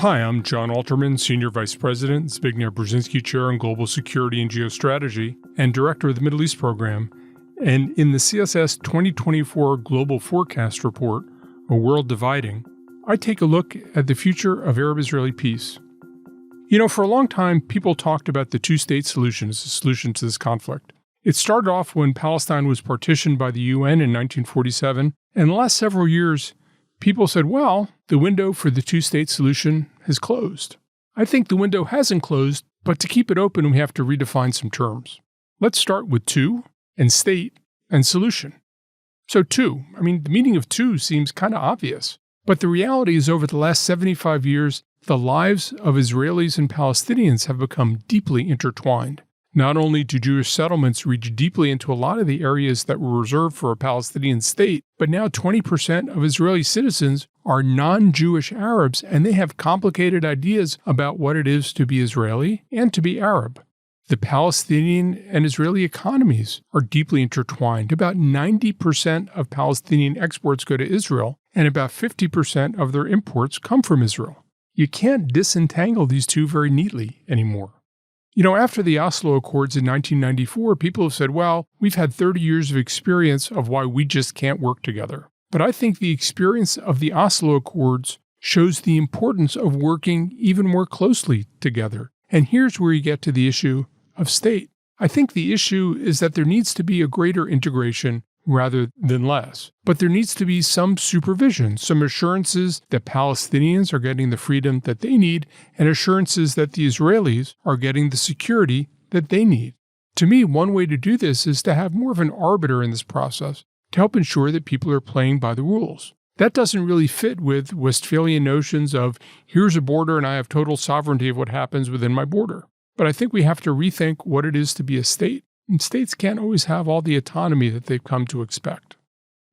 Hi, I'm John Alterman, Senior Vice President, Zbigniew Brzezinski Chair in Global Security and Geostrategy, and Director of the Middle East Program. And in the CSIS 2024 Global Forecast Report, A World Dividing, I take a look at the future of Arab-Israeli peace. You know, for a long time, people talked about the two-state solution as a solution to this conflict. It started off when Palestine was partitioned by the UN in 1947, and in the last several years, people said, well, the window for the two-state solution has closed. I think the window hasn't closed, but to keep it open, we have to redefine some terms. Let's start with two, and state, and solution. So two, the meaning of two seems kind of obvious, but the reality is over the last 75 years, the lives of Israelis and Palestinians have become deeply intertwined. Not only do Jewish settlements reach deeply into a lot of the areas that were reserved for a Palestinian state, but now 20% of Israeli citizens are non-Jewish Arabs, and they have complicated ideas about what it is to be Israeli and to be Arab. The Palestinian and Israeli economies are deeply intertwined. About 90% of Palestinian exports go to Israel, and about 50% of their imports come from Israel. You can't disentangle these two very neatly anymore. You know, after the Oslo Accords in 1994, people have said, well, we've had 30 years of experience of why we just can't work together. But I think the experience of the Oslo Accords shows the importance of working even more closely together. And here's where you get to the issue of state. I think the issue is that there needs to be a greater integration rather than less. But there needs to be some supervision, some assurances that Palestinians are getting the freedom that they need, and assurances that the Israelis are getting the security that they need. To me, one way to do this is to have more of an arbiter in this process to help ensure that people are playing by the rules. That doesn't really fit with Westphalian notions of, here's a border and I have total sovereignty of what happens within my border. But I think we have to rethink what it is to be a state. And states can't always have all the autonomy that they've come to expect.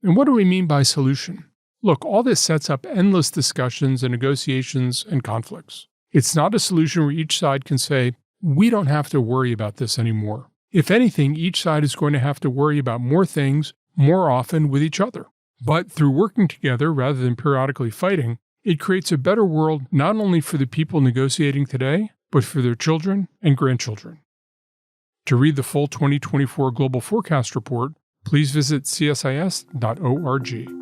And what do we mean by solution? Look, all this sets up endless discussions and negotiations and conflicts. It's not a solution where each side can say, we don't have to worry about this anymore. If anything, each side is going to have to worry about more things more often with each other. But through working together rather than periodically fighting, it creates a better world not only for the people negotiating today, but for their children and grandchildren. To read the full 2024 Global Forecast Report, please visit csis.org.